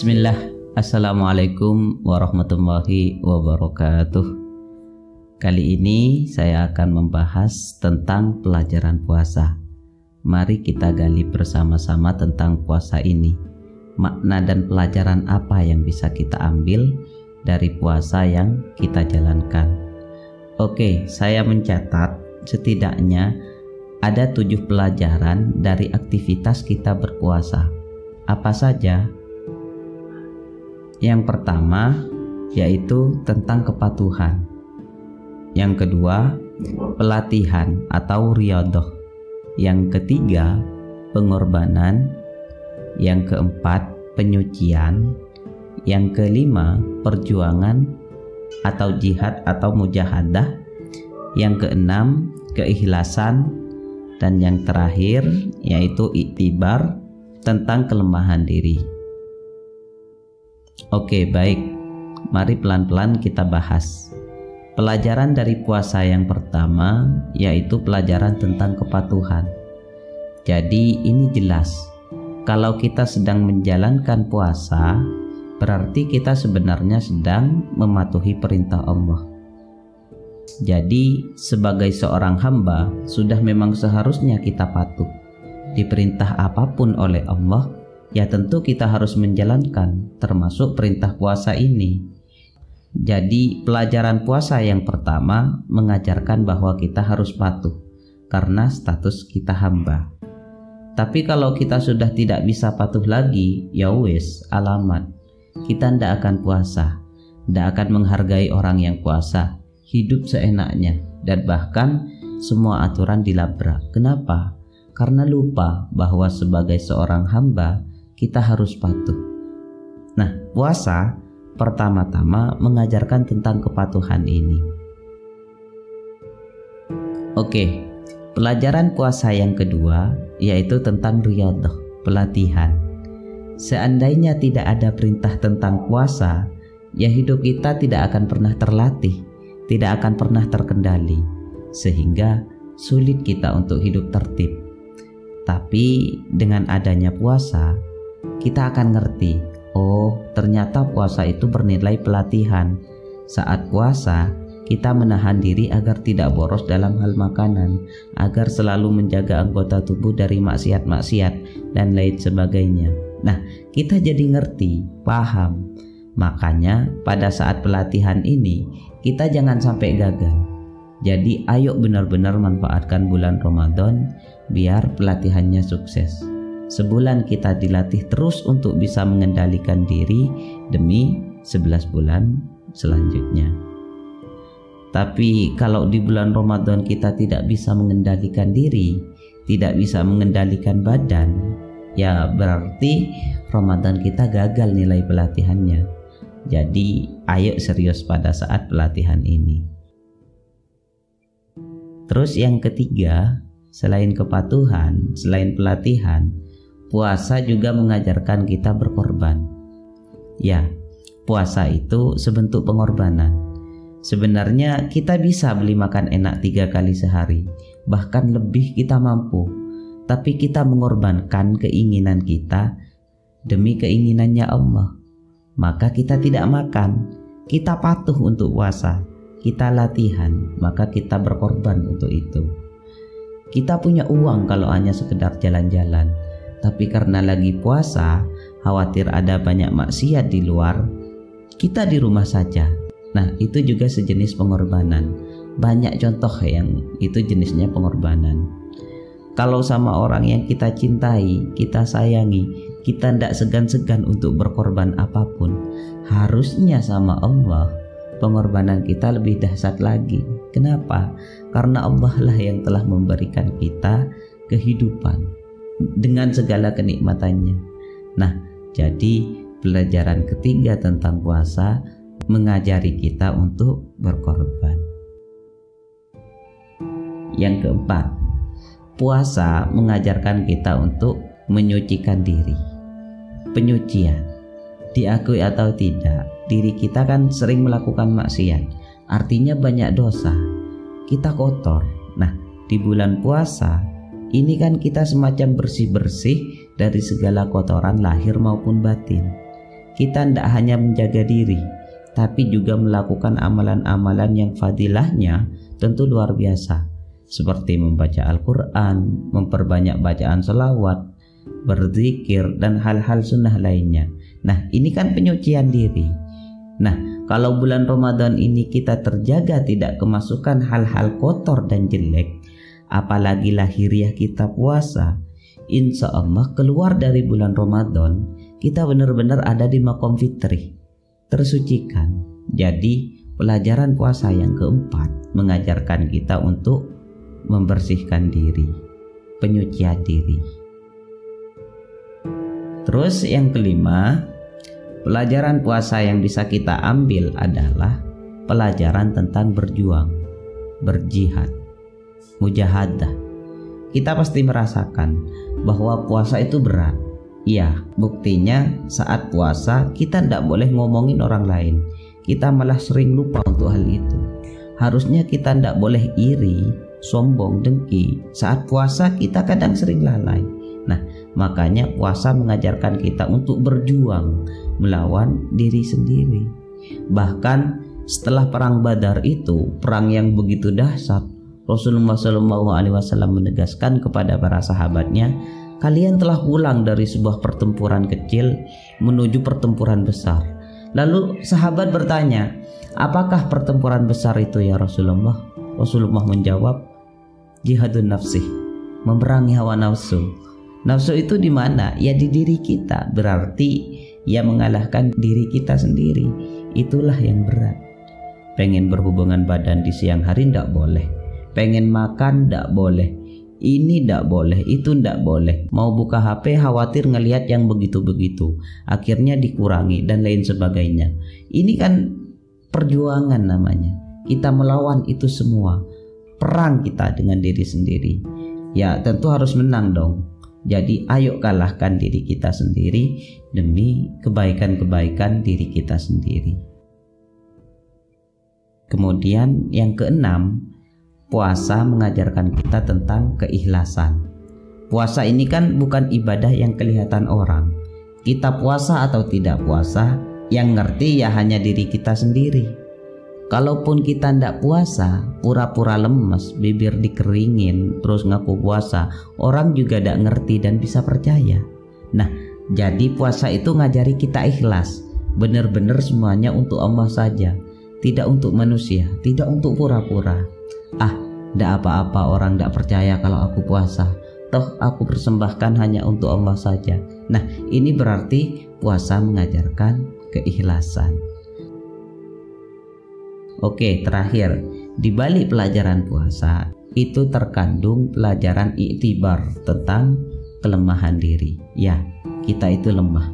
Bismillah, Assalamualaikum warahmatullahi wabarakatuh. Kali ini saya akan membahas tentang pelajaran puasa. Mari kita gali bersama-sama tentang puasa ini. Makna dan pelajaran apa yang bisa kita ambil dari puasa yang kita jalankan. Oke, saya mencatat setidaknya ada 7 pelajaran dari aktivitas kita berpuasa. Apa saja? Yang pertama yaitu tentang kepatuhan. Yang kedua, pelatihan atau riyadhah. Yang ketiga, pengorbanan. Yang keempat, penyucian. Yang kelima, perjuangan atau jihad atau mujahadah. Yang keenam, keikhlasan. Dan yang terakhir yaitu iktibar, tentang kelemahan diri. Oke, baik. Mari pelan-pelan kita bahas. Pelajaran dari puasa yang pertama yaitu pelajaran tentang kepatuhan. Jadi ini jelas, kalau kita sedang menjalankan puasa, berarti kita sebenarnya sedang mematuhi perintah Allah. Jadi sebagai seorang hamba sudah memang seharusnya kita patuh. Diperintah apapun oleh Allah, ya tentu kita harus menjalankan, termasuk perintah puasa ini. Jadi pelajaran puasa yang pertama mengajarkan bahwa kita harus patuh karena status kita hamba. Tapi kalau kita sudah tidak bisa patuh lagi, ya wes, alamat. Kita tidak akan puasa, tidak akan menghargai orang yang puasa, hidup seenaknya, dan bahkan semua aturan dilabrak. Kenapa? Karena lupa bahwa sebagai seorang hamba kita harus patuh. Nah, puasa pertama-tama mengajarkan tentang kepatuhan ini. Oke, pelajaran puasa yang kedua yaitu tentang riyadhah, pelatihan. Seandainya tidak ada perintah tentang puasa, ya hidup kita tidak akan pernah terlatih, tidak akan pernah terkendali, sehingga sulit kita untuk hidup tertib. Tapi dengan adanya puasa, kita akan ngerti, oh ternyata puasa itu bernilai pelatihan. Saat puasa, kita menahan diri agar tidak boros dalam hal makanan, agar selalu menjaga anggota tubuh dari maksiat-maksiat dan lain sebagainya. Nah, kita jadi ngerti, paham. Makanya pada saat pelatihan ini, kita jangan sampai gagal. Jadi ayo benar-benar manfaatkan bulan Ramadan biar pelatihannya sukses. Sebulan kita dilatih terus untuk bisa mengendalikan diri demi 11 bulan selanjutnya. Tapi kalau di bulan Ramadan kita tidak bisa mengendalikan diri, tidak bisa mengendalikan badan, ya berarti Ramadan kita gagal nilai pelatihannya. Jadi ayo serius pada saat pelatihan ini. Terus yang ketiga, selain kepatuhan, selain pelatihan, puasa juga mengajarkan kita berkorban. Ya, puasa itu sebentuk pengorbanan. Sebenarnya kita bisa beli makan enak 3 kali sehari, bahkan lebih kita mampu. Tapi kita mengorbankan keinginan kita demi keinginannya Allah. Maka kita tidak makan, kita patuh untuk puasa, kita latihan, maka kita berkorban untuk itu. Kita punya uang kalau hanya sekedar jalan-jalan, tapi karena lagi puasa, khawatir ada banyak maksiat di luar, kita di rumah saja. Nah, itu juga sejenis pengorbanan. Banyak contoh yang itu jenisnya pengorbanan. Kalau sama orang yang kita cintai, kita sayangi, kita tidak segan-segan untuk berkorban apapun. Harusnya sama Allah, pengorbanan kita lebih dahsyat lagi. Kenapa? Karena Allah lah yang telah memberikan kita kehidupan dengan segala kenikmatannya. Nah, jadi pelajaran ketiga tentang puasa mengajari kita untuk berkorban. Yang keempat, puasa mengajarkan kita untuk menyucikan diri. Penyucian, diakui atau tidak, diri kita kan sering melakukan maksiat, artinya banyak dosa, kita kotor. Nah, di bulan puasa ini kan kita semacam bersih-bersih dari segala kotoran lahir maupun batin. kita tidak hanya menjaga diri, tapi juga melakukan amalan-amalan yang fadilahnya tentu luar biasa, seperti membaca Al-Quran, memperbanyak bacaan selawat, berzikir, dan hal-hal sunnah lainnya. Nah, ini kan penyucian diri. Nah, kalau bulan Ramadan ini kita terjaga tidak kemasukan hal-hal kotor dan jelek, apalagi lahiriah kita puasa, insya Allah keluar dari bulan Ramadan kita benar-benar ada di maqam fitrih, tersucikan. Jadi pelajaran puasa yang keempat mengajarkan kita untuk membersihkan diri, penyucian diri. Terus yang kelima, pelajaran puasa yang bisa kita ambil adalah pelajaran tentang berjuang, berjihad, mujahadah. Kita pasti merasakan bahwa puasa itu berat. Iya, buktinya saat puasa kita tidak boleh ngomongin orang lain. Kita malah sering lupa untuk hal itu. Harusnya kita tidak boleh iri, sombong, dengki. Saat puasa kita kadang sering lalai. Nah, makanya puasa mengajarkan kita untuk berjuang melawan diri sendiri. Bahkan setelah perang Badar itu, perang yang begitu dahsyat, Rasulullah SAW menegaskan kepada para sahabatnya, kalian telah pulang dari sebuah pertempuran kecil menuju pertempuran besar. Lalu sahabat bertanya, apakah pertempuran besar itu ya Rasulullah? Rasulullah menjawab, jihadun nafsih, memerangi hawa nafsu. Nafsu itu di mana? Ya di diri kita. Berarti ya mengalahkan diri kita sendiri. Itulah yang berat. Pengen berhubungan badan di siang hari tidak boleh. Pengen makan tidak boleh. Ini tidak boleh, itu tidak boleh. Mau buka HP khawatir ngelihat yang begitu-begitu. Akhirnya dikurangi dan lain sebagainya. Ini kan perjuangan namanya. Kita melawan itu semua. Perang kita dengan diri sendiri. Ya tentu harus menang dong. Jadi ayo kalahkan diri kita sendiri demi kebaikan-kebaikan diri kita sendiri. Kemudian yang keenam, puasa mengajarkan kita tentang keikhlasan. Puasa ini kan bukan ibadah yang kelihatan orang. Kita puasa atau tidak puasa, yang ngerti ya hanya diri kita sendiri. Kalaupun kita tidak puasa, pura-pura lemes, bibir dikeringin, terus ngaku puasa, orang juga tidak ngerti dan bisa percaya. Nah, jadi puasa itu ngajari kita ikhlas, benar-benar semuanya untuk Allah saja, tidak untuk manusia, tidak untuk pura-pura. Tidak apa-apa orang tidak percaya kalau aku puasa, toh aku persembahkan hanya untuk Allah saja. Nah, ini berarti puasa mengajarkan keikhlasan. Oke, terakhir, di balik pelajaran puasa itu terkandung pelajaran iktibar tentang kelemahan diri. Ya, kita itu lemah.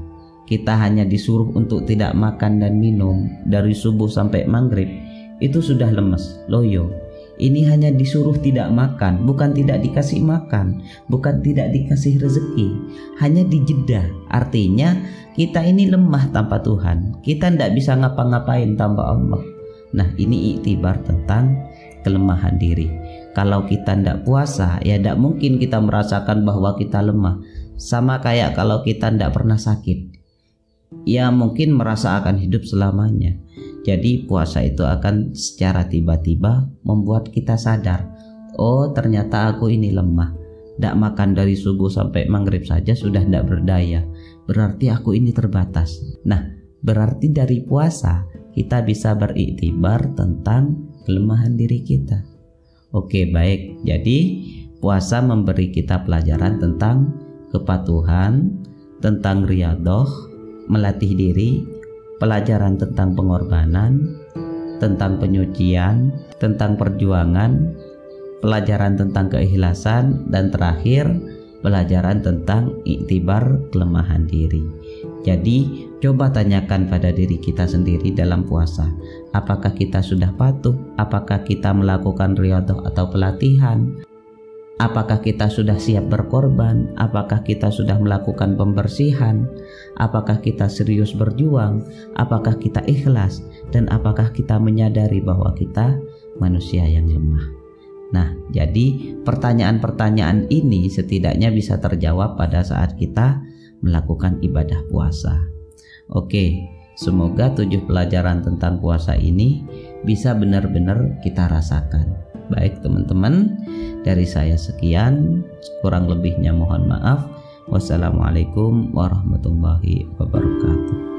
Kita hanya disuruh untuk tidak makan dan minum dari subuh sampai maghrib, itu sudah lemes, loyo. Ini hanya disuruh tidak makan, bukan tidak dikasih makan, bukan tidak dikasih rezeki, hanya dijeda. Artinya kita ini lemah tanpa Tuhan, kita tidak bisa ngapa-ngapain tanpa Allah. Nah, ini iktibar tentang kelemahan diri. Kalau kita tidak puasa, ya tidak mungkin kita merasakan bahwa kita lemah. Sama kayak kalau kita tidak pernah sakit, ya mungkin merasa akan hidup selamanya. Jadi puasa itu akan secara tiba-tiba membuat kita sadar, oh ternyata aku ini lemah. Tidak makan dari subuh sampai maghrib saja sudah tidak berdaya. Berarti aku ini terbatas. Nah, berarti dari puasa kita bisa beriktibar tentang kelemahan diri kita. Oke, baik. Jadi puasa memberi kita pelajaran tentang kepatuhan, tentang riyadhah, melatih diri, pelajaran tentang pengorbanan, tentang penyucian, tentang perjuangan, pelajaran tentang keikhlasan, dan terakhir pelajaran tentang iktibar kelemahan diri. Jadi coba tanyakan pada diri kita sendiri dalam puasa, apakah kita sudah patuh, apakah kita melakukan riyadhah atau pelatihan, apakah kita sudah siap berkorban, apakah kita sudah melakukan pembersihan, apakah kita serius berjuang, apakah kita ikhlas, dan apakah kita menyadari bahwa kita manusia yang lemah. Nah, jadi pertanyaan-pertanyaan ini setidaknya bisa terjawab pada saat kita melakukan ibadah puasa. Oke, semoga 7 pelajaran tentang puasa ini bisa benar-benar kita rasakan. Baik teman-teman, dari saya sekian, kurang lebihnya mohon maaf. Wassalamualaikum warahmatullahi wabarakatuh.